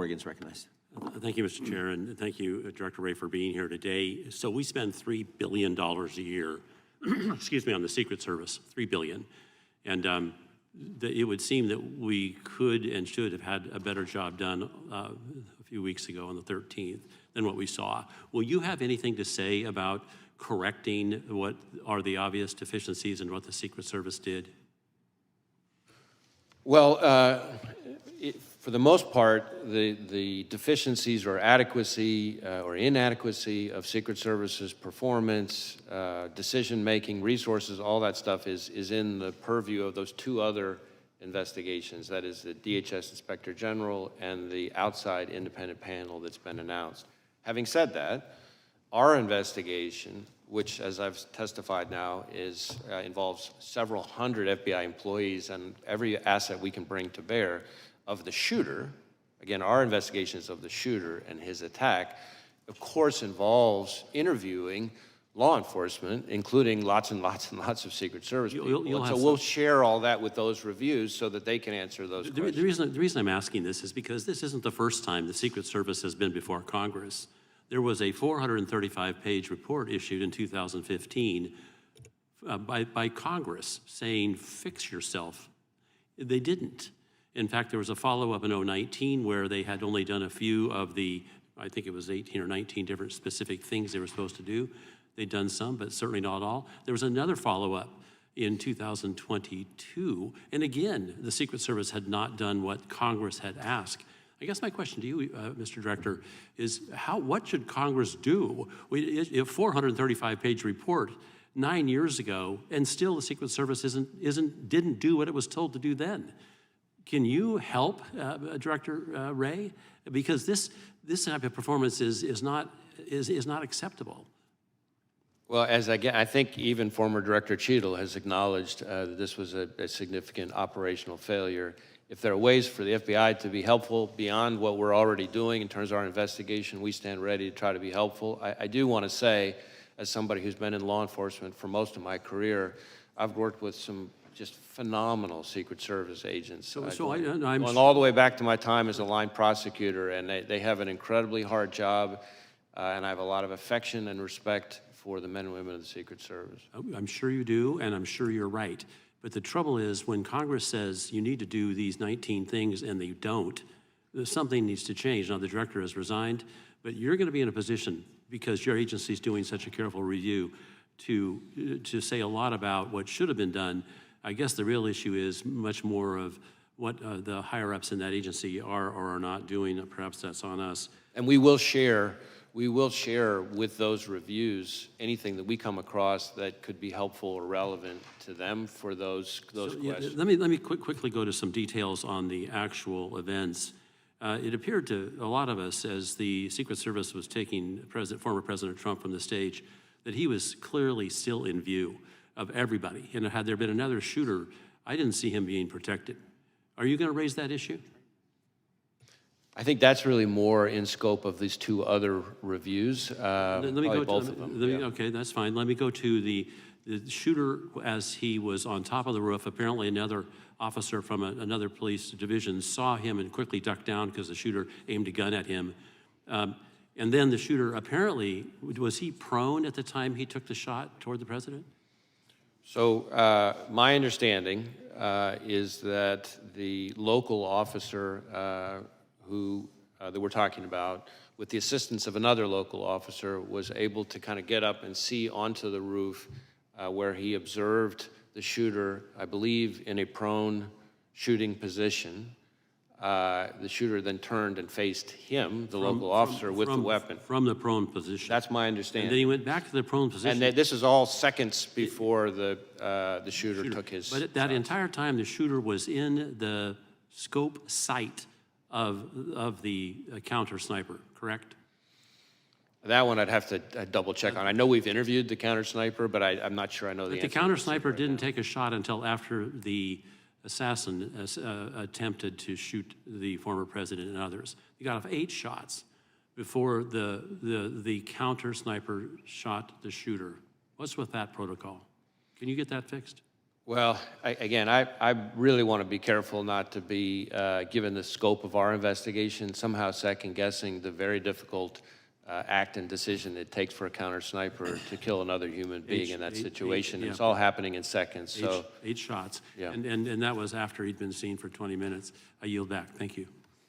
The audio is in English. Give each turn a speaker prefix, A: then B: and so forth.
A: Morgan's recognized.
B: Thank you, Mr. Chair, and thank you, Director Wray, for being here today. So we spend $3 billion a year, excuse me, on the Secret Service, $3 billion. And it would seem that we could and should have had a better job done a few weeks ago on the 13th than what we saw. Will you have anything to say about correcting what are the obvious deficiencies in what the Secret Service did?
C: Well, for the most part, the deficiencies or adequacy or inadequacy of Secret Service's performance, decision-making, resources, all that stuff is in the purview of those two other investigations. That is the DHS Inspector General and the outside independent panel that's been announced. Having said that, our investigation, which, as I've testified now, involves several hundred FBI employees and every asset we can bring to bear, of the shooter, again, our investigations of the shooter and his attack, of course, involves interviewing law enforcement, including lots and lots and lots of Secret Service people. So we'll share all that with those reviews so that they can answer those questions.
B: The reason I'm asking this is because this isn't the first time the Secret Service has been before Congress. There was a 435-page report issued in 2015 by Congress saying, fix yourself. They didn't. In fact, there was a follow-up in 2019 where they had only done a few of the, I think it was 18 or 19 different specific things they were supposed to do. They'd done some, but certainly not all. There was another follow-up in 2022, and again, the Secret Service had not done what Congress had asked. I guess my question to you, Mr. Director, is what should Congress do? A 435-page report 9 years ago, and still the Secret Service didn't do what it was told to do then. Can you help, Director Wray? Because this type of performance is not acceptable.
C: Well, I think even former Director Cheadle has acknowledged that this was a significant operational failure. If there are ways for the FBI to be helpful beyond what we're already doing in terms of our investigation, we stand ready to try to be helpful. I do want to say, as somebody who's been in law enforcement for most of my career, I've worked with some just phenomenal Secret Service agents. Going all the way back to my time as a line prosecutor, and they have an incredibly hard job, and I have a lot of affection and respect for the men and women of the Secret Service.
B: I'm sure you do, and I'm sure you're right. But the trouble is, when Congress says you need to do these 19 things and they don't, something needs to change. Now, the director has resigned, but you're going to be in a position, because your agency is doing such a careful review, to say a lot about what should have been done. I guess the real issue is much more of what the higher-ups in that agency are or are not doing. Perhaps that's on us.
C: And we will share with those reviews anything that we come across that could be helpful or relevant to them for those questions.
B: Yeah, let me quickly go to some details on the actual events. It appeared to a lot of us, as the Secret Service was taking former President Trump from the stage, that he was clearly still in view of everybody. And had there been another shooter, I didn't see him being protected. Are you going to raise that issue?
C: I think that's really more in scope of these two other reviews.
B: Let me go both of them. Okay, that's fine. Let me go to the shooter as he was on top of the roof. Apparently another officer from another police division saw him and quickly ducked down because the shooter aimed a gun at him. And then the shooter apparently, was he prone at the time he took the shot toward the president?
C: So my understanding is that the local officer that we're talking about, with the assistance of another local officer, was able to kind of get up and see onto the roof where he observed the shooter, I believe, in a prone shooting position. The shooter then turned and faced him, the local officer, with the weapon.
B: From the prone position.
C: That's my understanding.
B: And then he went back to the prone position.
C: And this is all seconds before the shooter took his
B: But that entire time, the shooter was in the scope sight of the counter sniper, correct?
C: That one I'd have to double check on. I know we've interviewed the counter sniper, but I'm not sure I know the answer.
B: The counter sniper didn't take a shot until after the assassin attempted to shoot the former president and others. He got off 8 shots before the counter sniper shot the shooter. What's with that protocol? Can you get that fixed?
C: Well, I really want to be careful not to be, given the scope of our investigation, somehow second-guessing the very difficult act and decision it takes for a counter-sniper to kill another human being in that situation. It's all happening in seconds, so.
B: Eight shots.
C: Yeah.
B: And that was after he'd been seen for 20 minutes. I yield back. Thank you.